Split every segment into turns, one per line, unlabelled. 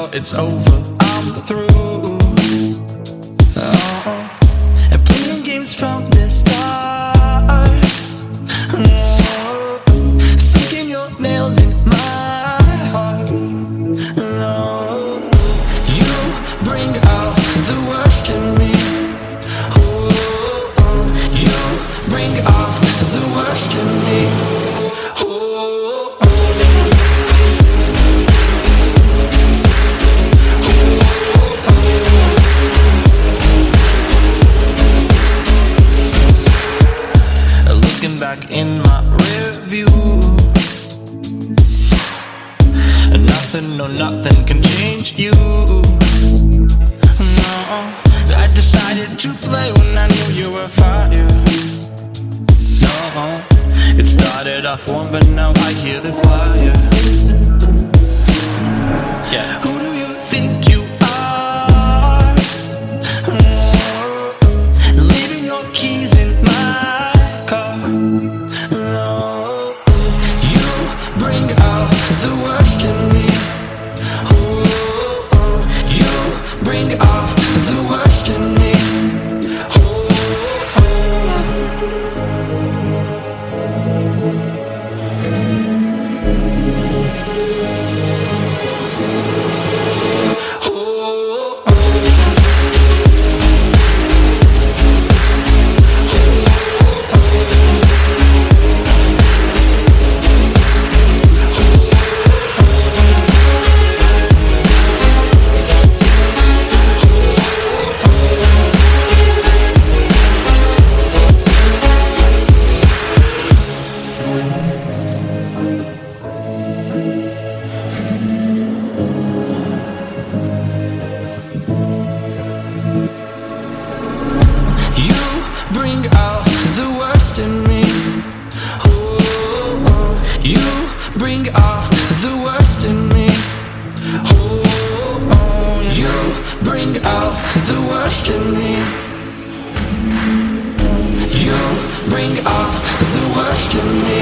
thought it's over, I'm through. And playing games from the start. Sinking your nails in my heart. You bring out the worst in me. You bring out the worst in me. Back in my rear view, nothing, no nothing can change you. No, I decided to play when I knew you were fire. No, it started off warm, but now I hear the choir. Yeah. Who do you think you are? Leaving your keys in my car. Bring out the worst in me. You bring out the worst in me. Bring out the worst in me. You bring out the worst in me. You bring out the worst in me. You bring out the worst in me.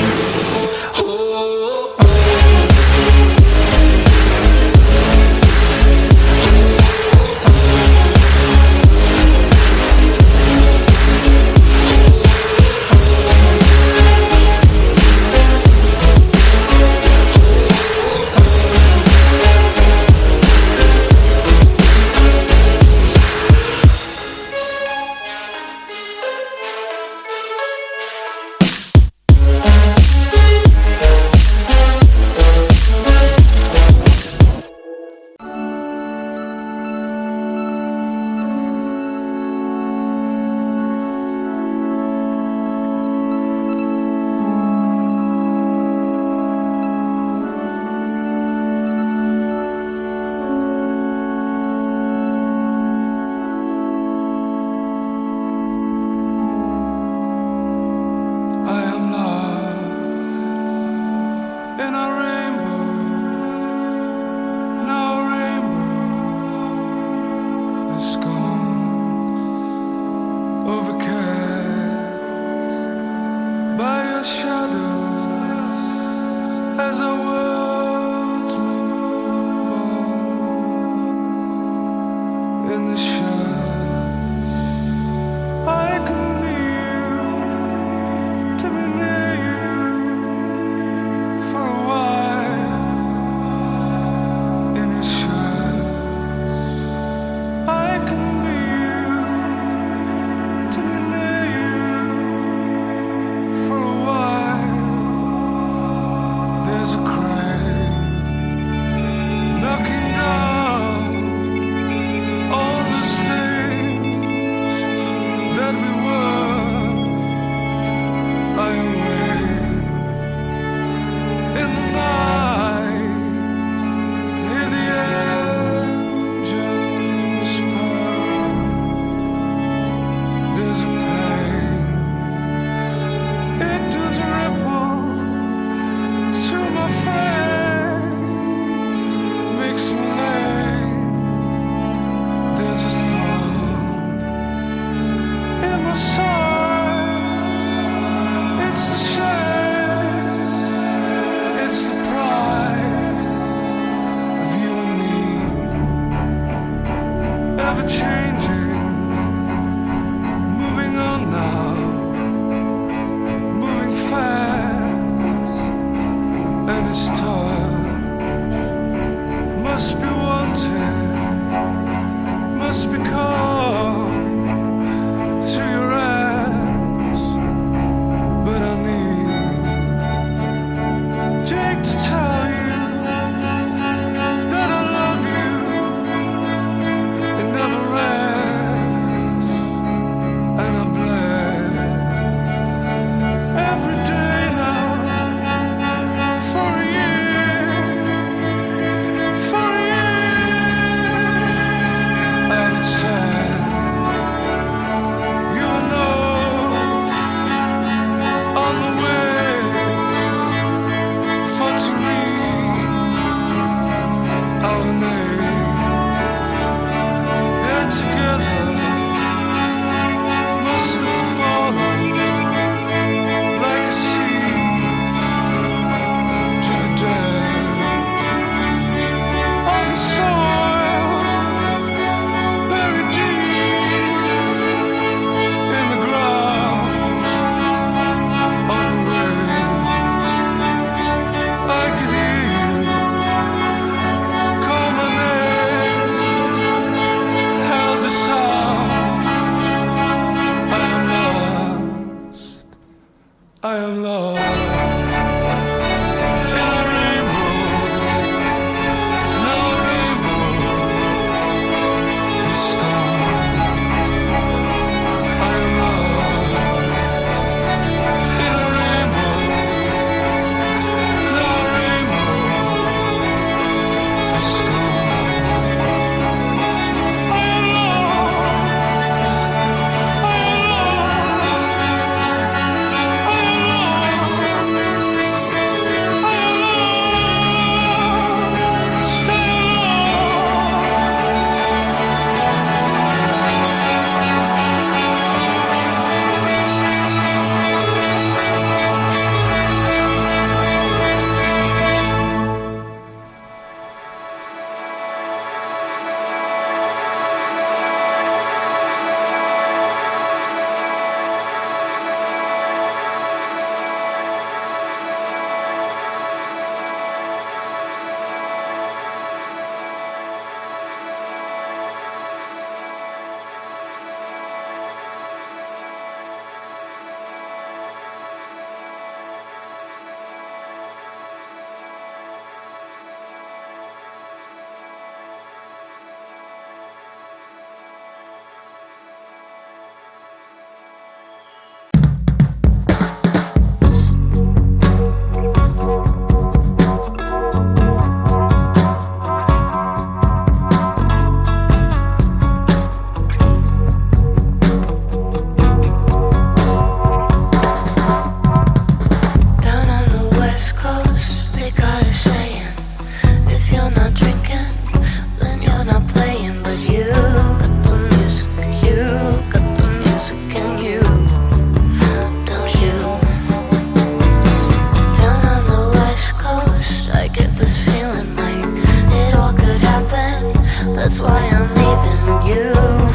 That's why I'm leaving you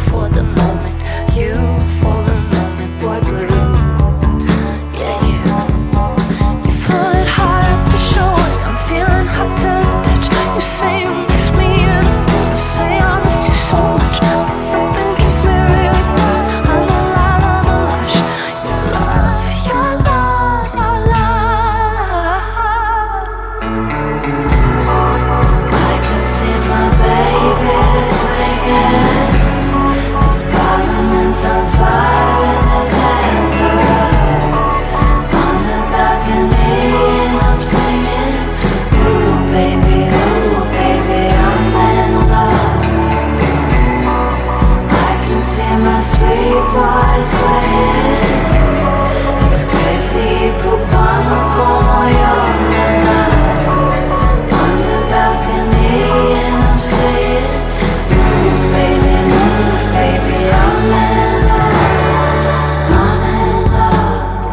for the moment. You for the moment, boy blue. Yeah, you pull it hard up your shoulder. I'm feeling hot to the touch. You say you miss me and you say I miss you so much, but something keeps me really quiet. I'm alive, I'm a lush. Your love, your love, your love. I can see my baby swinging. His parliament's on fire and his hands are up on the balcony, and I'm singing, ooh baby, I'm in love. I can see my sweet boy swaying. He's crazy, cubano como yo, la la. On the balcony, and I'm saying, move baby, I'm in love. I'm in love.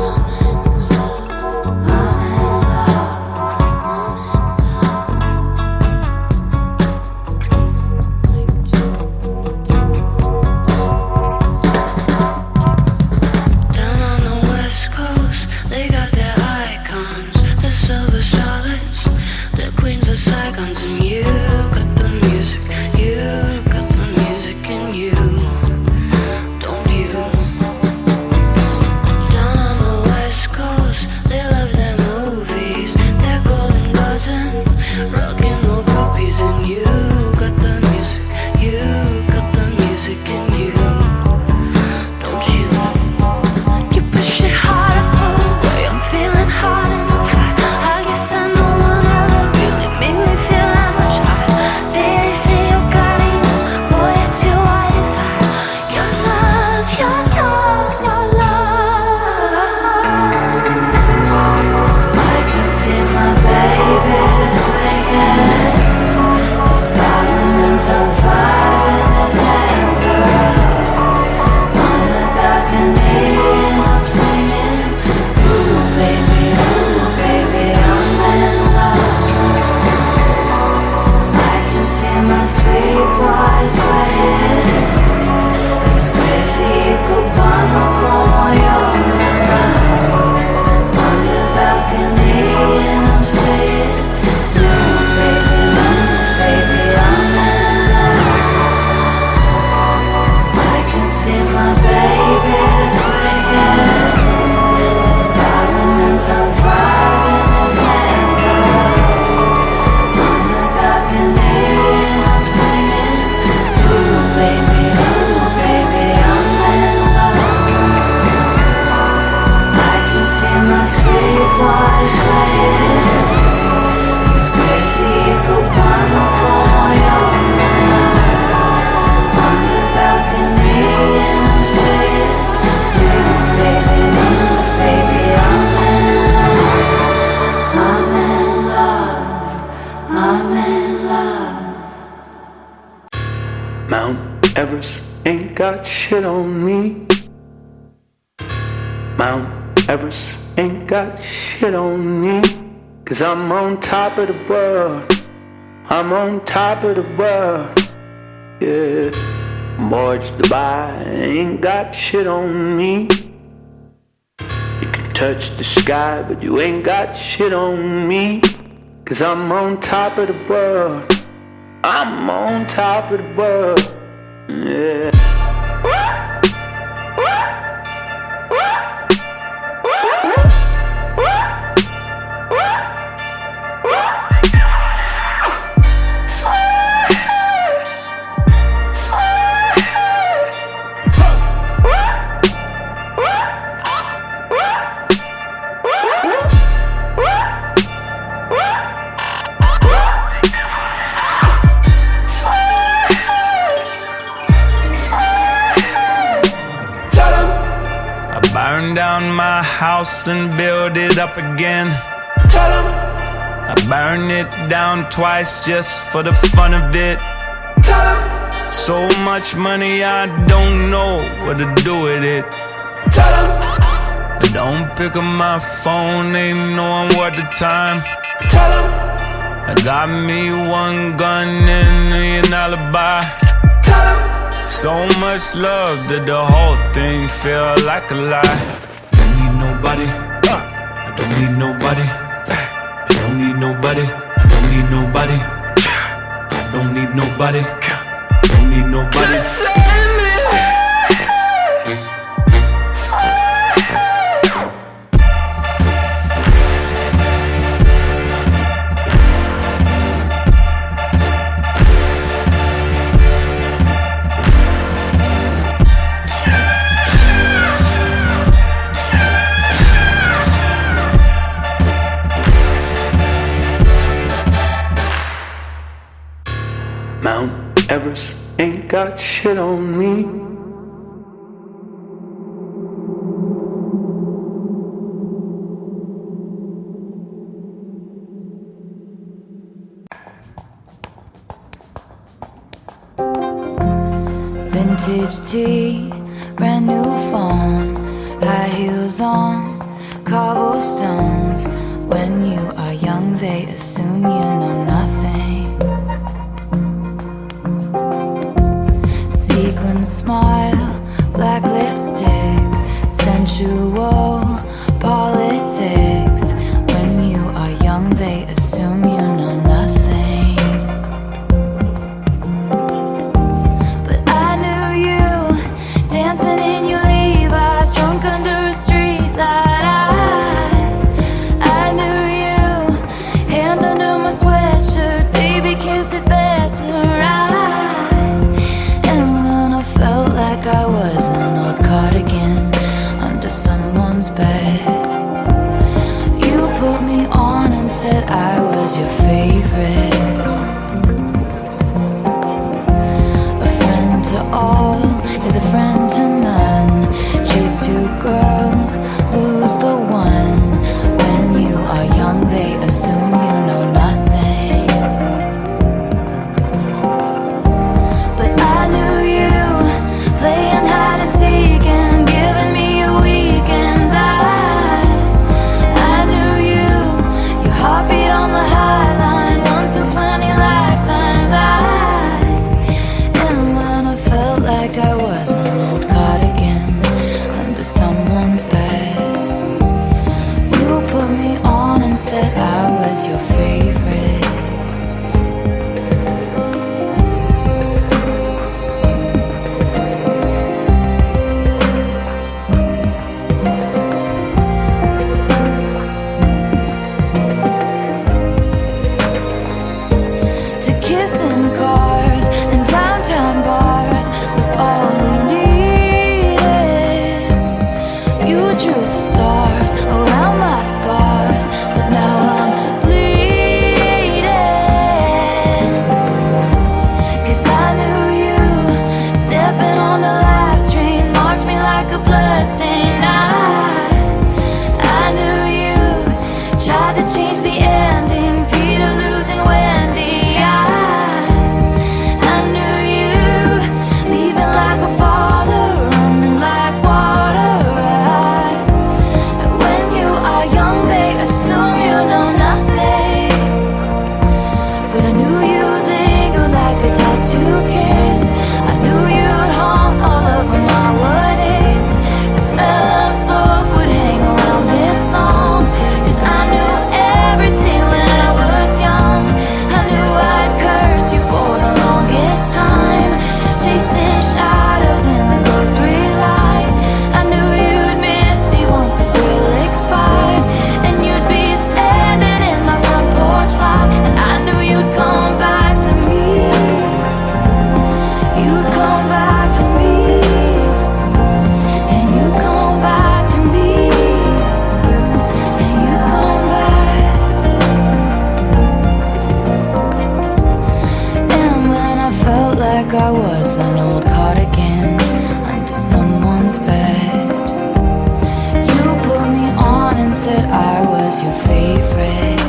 I'm in Down on the West Coast, they got their icons, the silver starlets, the queens of Saigons, and you got the music, you got the music in you, don't you? Down on the West Coast, they love their movies, their golden cousin, rockin' more groupies, and you got the music, you got the music in you, don't you? You push it hard, I pull away. I'm feeling hot and on fire. I guess that no one ever really made me feel that much higher. They say you got it, boy, it's your white desire. Your love, your love, your love. I can see my baby swinging. His parliament's on fire and his hands are up on the balcony, and I'm singing, ooh baby, I'm in love. I can see my sweet boy swaying. He's crazy, cubano como yo, la la. On the balcony, and I'm saying, move baby, I'm in love. I can see my baby swinging. His parliament's on fire and his hands are up on the balcony, and I'm singing, ooh baby, I'm in love. I can see my sweet boy swaying. He's crazy, cubano como yo, la la. On the balcony, and I'm saying, move baby, I'm in love. I'm in love. I'm in love.
Mount Everest ain't got shit on me. Mount Everest ain't got shit on me. 'Cause I'm on top of the world. I'm on top of the world. Yeah. Boys Dubai ain't got shit on me. You can touch the sky, but you ain't got shit on me. 'Cause I'm on top of the world. I'm on top of the world. Yeah.
Burn down my house and build it up again. Tell 'em I burn it down twice just for the fun of it. Tell 'em so much money I don't know what to do with it. Tell 'em I don't pick up my phone, ain't knowing what the time. Tell 'em I got me one gun and an alibi. So much love that the whole thing feel like a lie. Don't need nobody, I don't need nobody. I don't need nobody, I don't need nobody. I don't need nobody, I don't need nobody.
Mount Everest ain't got shit on me.
Vintage tea, brand new phone, high heels on, cobblestones. When you are young, they assume you know nothing. Sequin smile, black lipstick, sensual politics. When you are young, they assume you know nothing. But I knew you, dancing in your Levi's, drunk under a street light. I knew you, hand under my sweatshirt, baby kiss it better right. And when I felt like I was an old cardigan under someone's bed, you put me on and said I was your favorite. A friend to all is a friend to none. Chase two girls, lose the one. When you are young, they assume you know nothing. But I knew you, playing hide and seek and giving me your weekends. I knew you, your heartbeat on the high line, once in 20 lifetimes. And when I felt like I was an old cardigan under someone's bed, you put me on and said I was your favorite. To kiss in cars and downtown bars was all we needed. You drew stars around my scars, but now I'm bleeding. 'Cause I knew you, stepping on the last train, marked me like a bloodstain. I knew you, tried to change the ending, Peter losing Wendy. I knew you, leaving like a father, running like water. When you are young, they assume you know nothing. But I knew you'd linger like a tattoo kiss. I knew you'd haunt all over my what ifs. The smell of smoke would hang around this long. 'Cause I knew everything when I was young. I knew I'd curse you for the longest time, chasing shadows in the grocery line. I knew you'd miss me once the thrill expired, and you'd be standing in my front porch light. And I knew you'd come back to me. You'd come back to me. And you come back to me. And you come back. And when I felt like I was an old cardigan under someone's bed, you put me on and said I was your favorite.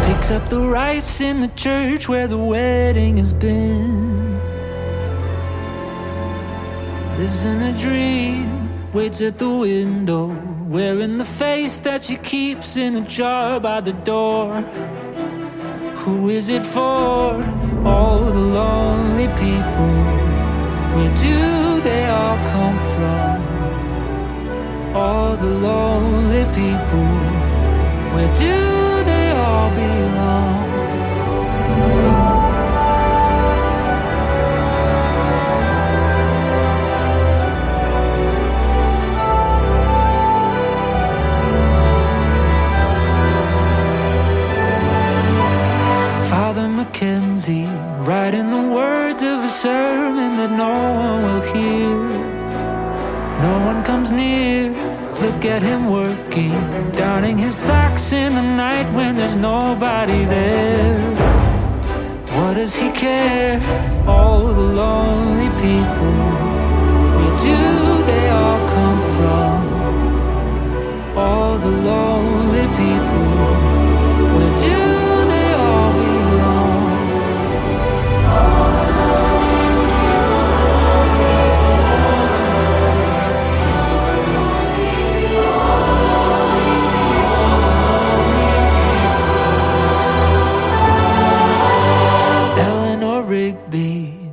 Picks up the rice in the church where the wedding has been. Lives in a dream, waits at the window, wearing the face that she keeps in a jar by the door. Who is it for? All the lonely people. Where do they all come from? All the lonely people. Where do they all belong? Father Mackenzie, writing the words of a sermon that no one will hear. No one comes near. Look at him working, downing his socks in the night when there's nobody there. What does he care? All the lonely people. Where do they all come from? All the lonely people. Where do they all belong?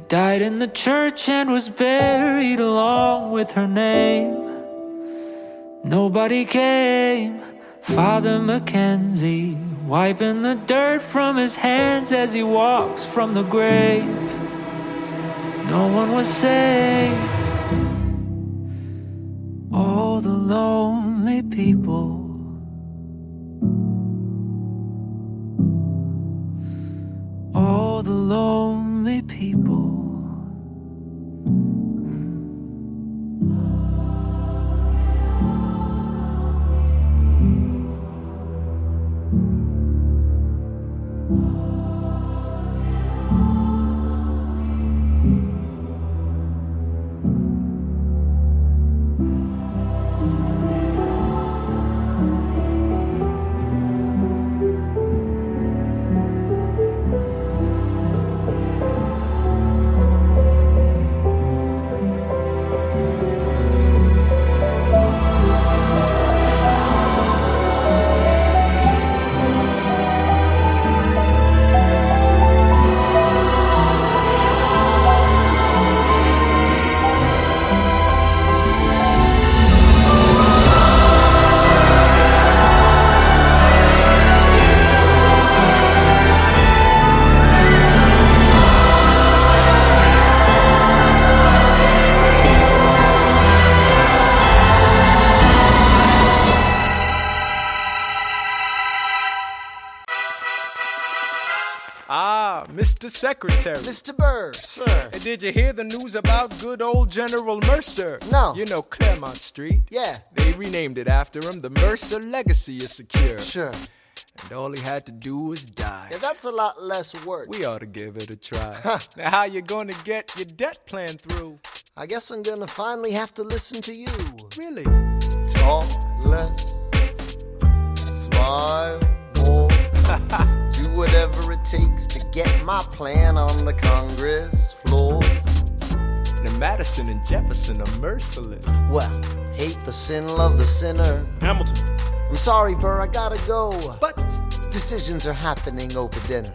Died in the church and was buried along with her name. Nobody came. Father Mackenzie, wiping the dirt from his hands as he walks from the grave. No one was saved. All the lonely people. All the lonely people.
Mr. Secretary.
Mr. Bird, sir.
And did you hear the news about good old General Mercer?
No.
You know Claremont Street?
Yeah.
They renamed it after him. The Mercer legacy is secure.
Sure.
And all he had to do was die.
Yeah, that's a lot less work.
We ought to give it a try. Now how you gonna get your debt plan through?
I guess I'm gonna finally have to listen to you.
Really?
Talk less, smile more. Do whatever it takes to get my plan on the Congress floor.
Now Madison and Jefferson are merciless.
Well, hate the sin, love the sinner.
Hamilton.
I'm sorry, Burr, I gotta go.
But
decisions are happening over dinner.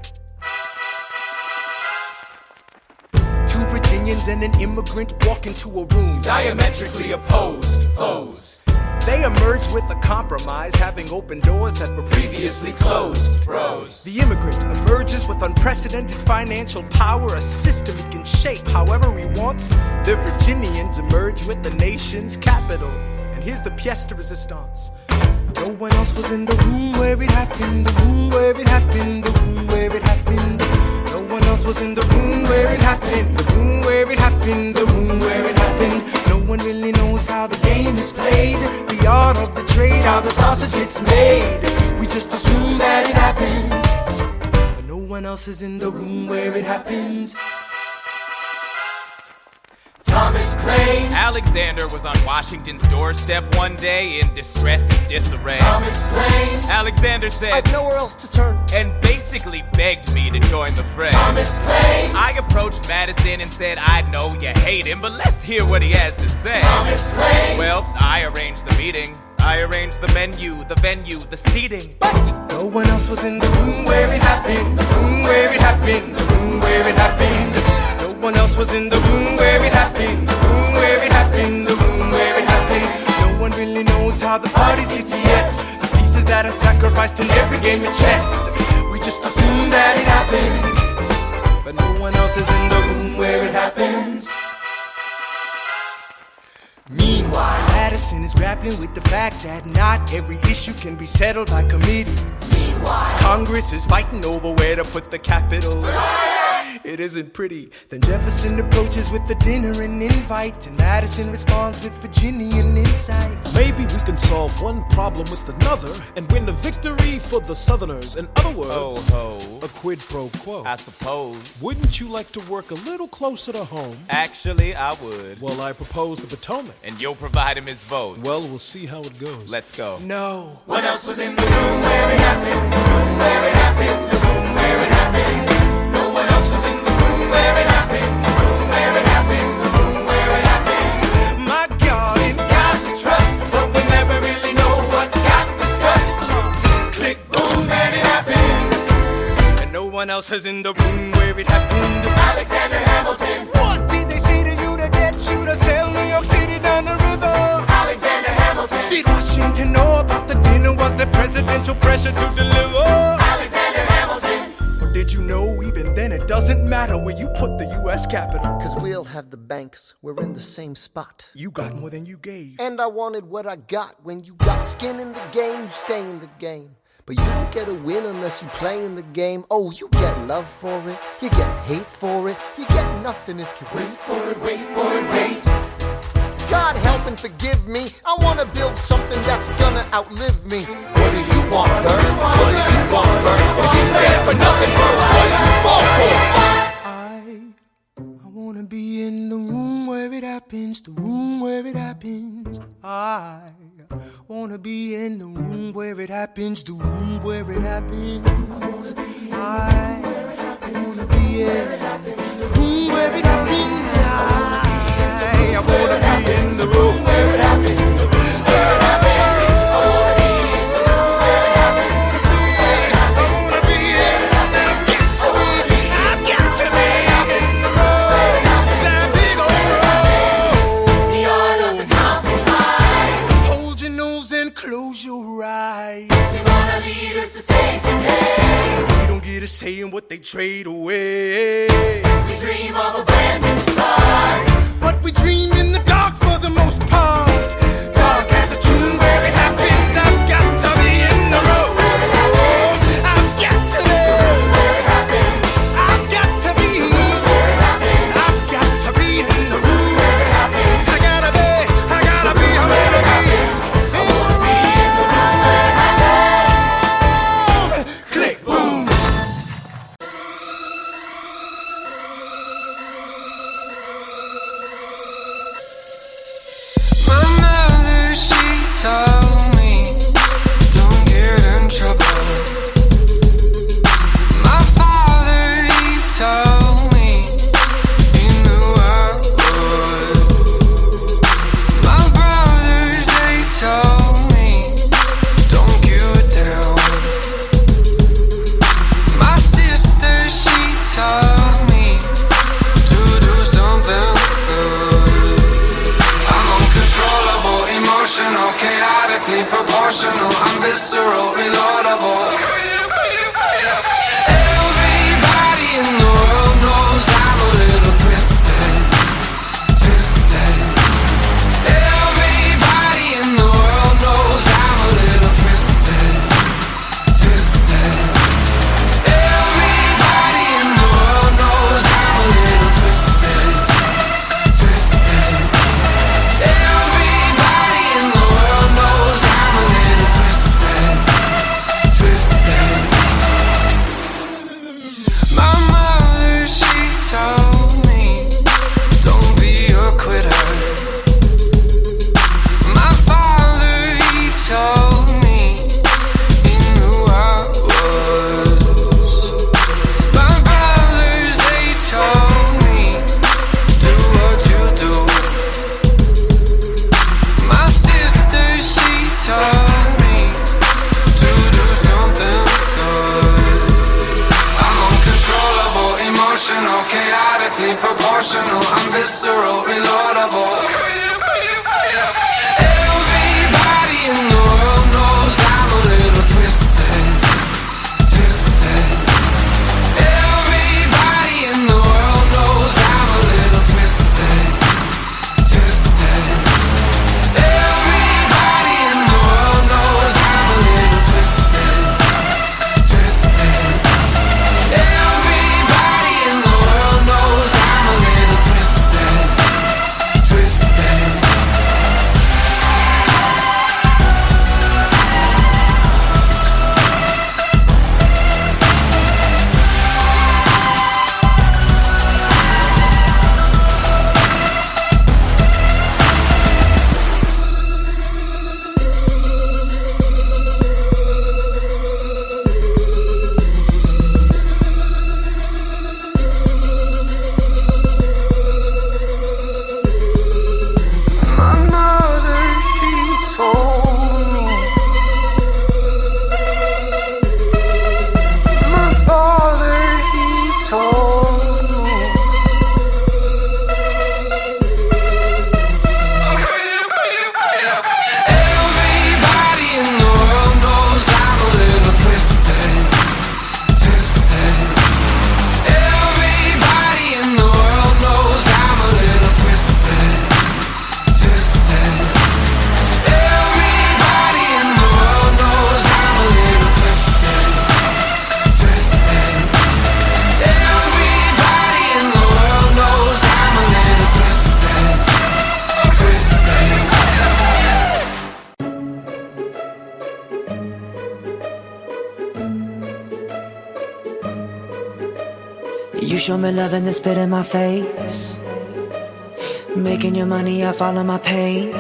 Two Virginians and an immigrant walk into a room, diametrically opposed foes. They emerge with a compromise, having opened doors that were previously closed. Bros. The immigrant emerges with unprecedented financial power, a system he can shape however he wants. The Virginians emerge with the nation's capital. And here's the pièce de résistance. No one else was in the room where it happened, the room where it happened, the room where it happened. No one else was in the room where it happened, the room where it happened, the room where it happened. No one really knows how the game is played, the art of the trade, how the sausage gets made. We just assume that it happens, but no one else is in the room where it happens. Thomas claims.
Alexander was on Washington's doorstep one day in distress and disarray.
Thomas claims.
Alexander said,
I've nowhere else to turn.
and basically begged me to join the fray.
Thomas claims.
I approached Madison and said, I know you hate him, but let's hear what he has to say.
Thomas claims.
Well, I arranged the meeting. I arranged the menu, the venue, the seating.
But no one else was in the room where it happened. The room where it happened. The room where it happened. No one else was in the room where it happened. The room where it happened. The room where it happened. No one really knows how the parties get to yes. The pieces that are sacrificed in every game of chess. We just assume that it happens, but no one else is in the room where it happens. Meanwhile, Madison is grappling with the fact that not every issue can be settled by committee. Meanwhile, Congress is fighting over where to put the capital. It isn't pretty. Then Jefferson approaches with the dinner and invite, and Madison responds with Virginian insight.
Maybe we can solve one problem with another and win a victory for the Southerners. In other words,
Ho,
a quid pro quo.
I suppose.
Wouldn't you like to work a little closer to home?
Actually, I would.
Well, I propose the Potomac.
And you'll provide him his votes.
Well, we'll see how it goes.
Let's go.
No one else was in the room where it happened. The room where it happened. The room where it happened. No one else was in the room where it happened. The room where it happened. The room where it happened. My God, in God to trust, but we never really know what got discussed. Click, boom, and it happened. And no one else was in the room where it happened. Alexander Hamilton. What did they say to you to get you to sail New York City down the river? Alexander Hamilton. Did Washington know about the dinner? Was there presidential pressure to deliver? Alexander Hamilton. Or did you know even then it doesn't matter where you put the U.S. Capitol?
Cause we'll have the banks, we're in the same spot.
You got more than you gave.
And I wanted what I got. When you got skin in the game, you stay in the game. But you don't get a win unless you play in the game. Oh, you get love for it, you get hate for it, you get nothing if you wait for it, wait for it, wait. God help and forgive me, I wanna build something that's gonna outlive me. What do you want, Bert? What do you want, Bert? If you stand for nothing, Bert, what do you fall for?
I wanna be in the room where it happens, the room where it happens. I wanna be in the room where it happens, the room where it happens. I wanna be in the room where it happens. I wanna be in the room where it happens, the room where it happens. I wanna be in the room where it happens, the room where it happens. I wanna be in the room where it happens. I've got to be in the room where it happens. That big old road. The art of the compromise. Hold your nose and close your eyes. We want our leaders to save the day. We don't get a say in what they trade away. We dream of a brand new start, but we dream in the dark for the most part. Dark as a tomb where it happens. I've got to be in the room where it happens. I've got to be where it happens. I've got to be where it happens. I've got to be in the room where it happens. I gotta be, I'm gonna be in the room where it happens. Click, boom.
You show me love and then spit in my face. Making your money, I follow my pain.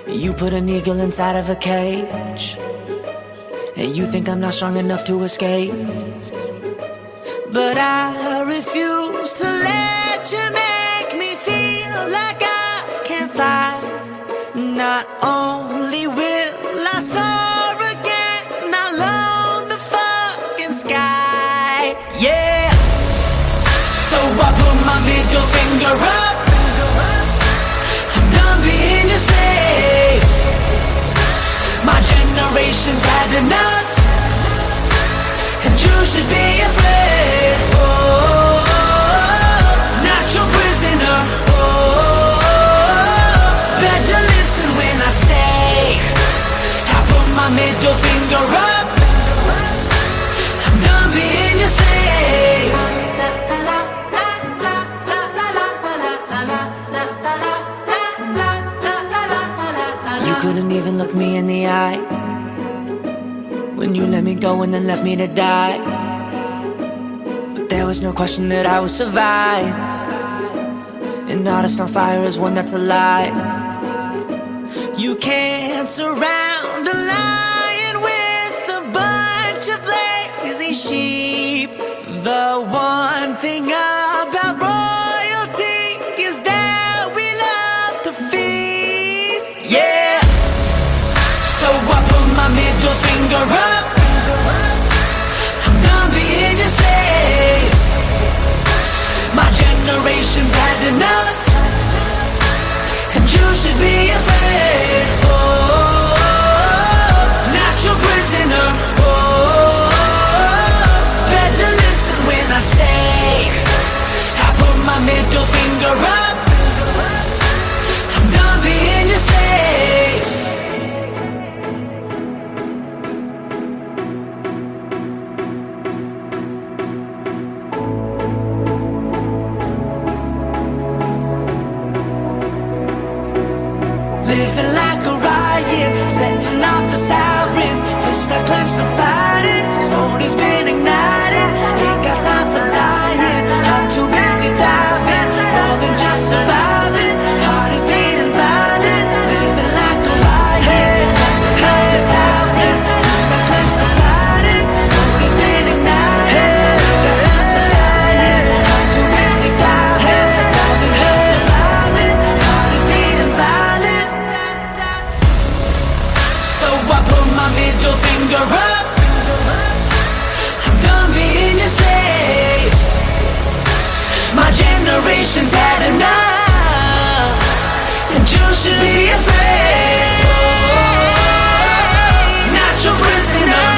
You put an eagle inside of a cage, and you think I'm not strong enough to escape. But I refuse to let you make me feel like I can't fly. Not only will I soar again, I'll own the fucking sky. Yeah. So I put my middle finger up. I'm done being your slave. My generation's had enough, and you should be afraid. Oh, not your prisoner. Oh, better listen when I say I put my middle finger up. I'm done being your slave. You couldn't even look me in the eye when you let me go and then left me to die. But there was no question that I would survive. An artist on fire is one that's alive. You can't surround a lion with a bunch of lazy sheep. The one thing about royalty is that we love to feast. Yeah. So I put my middle finger up. I'm done being your slave. My generation's had enough, and you should be afraid. Oh, not your prisoner. Oh, better listen when I say I put my middle finger up. I'm done being your slave. Living like a riot, setting off the sirens. Fist I clenched and fighting, soul has been ignited. Ain't got time for dying, I'm too busy diving. More than just surviving, heart is beating violent. Living like a riot, setting off the sirens. Fist I clenched and fighting, soul has been ignited. Ain't got time for dying, I'm too busy diving. More than just surviving, heart is beating violent. So I put my middle finger up. I'm done being your slave. My generation's had enough, and you should be afraid. Not your prisoner.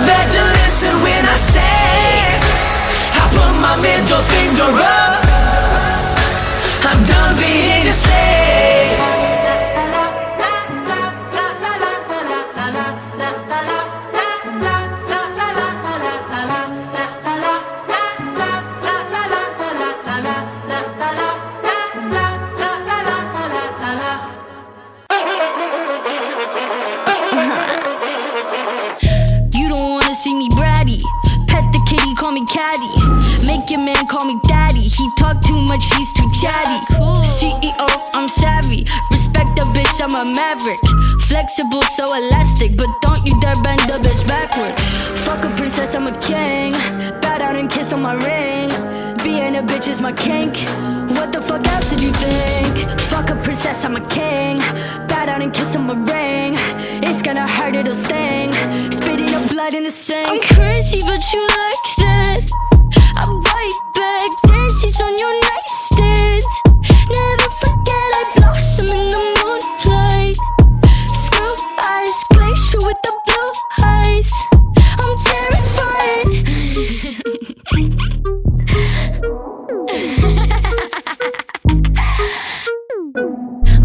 Better listen when I say I put my middle finger up. I'm done being a slave.
You don't wanna see me bratty. Pet the kitty, call me caddy. Make your man call me daddy. He talk too much, he's too chatty. CEO, I'm savvy. Respect the bitch, I'm a maverick. Flexible, so elastic, but don't you dare bend the bitch backwards. Fuck a princess, I'm a king. Bow down and kiss on my ring. Being a bitch is my kink. What the fuck else did you think? Fuck a princess, I'm a king. Bow down and kiss on my ring. It's gonna hurt, it'll sting. Spitting up blood in the sink. I'm crazy, but you like that. I bite back, dances on your nightstand. Never forget I blossom in the moonlight. Screw eyes, glacier with the blue eyes. I'm terrified.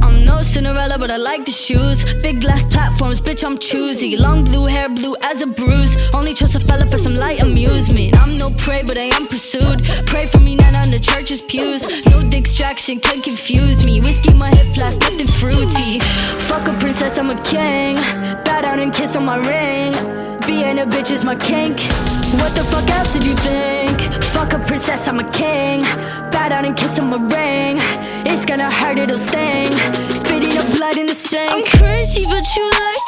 I'm no Cinderella, but I like the shoes. Big glass platforms, bitch, I'm choosy. Long blue hair, blue as a bruise. Only trust a fella for some light amusement. I'm no prey, but I am pursued. Pray for me, not on the church's pews. No distraction can confuse me. Whiskey, my hip flask, nothing fruity. Fuck a princess, I'm a king. Bow down and kiss on my ring.
Being a bitch is my kink. What the fuck else did you think? Fuck a princess, I'm a king. Bow down and kiss on my ring. It's gonna hurt, it'll sting. Spitting up blood in the sink. I'm crazy, but you like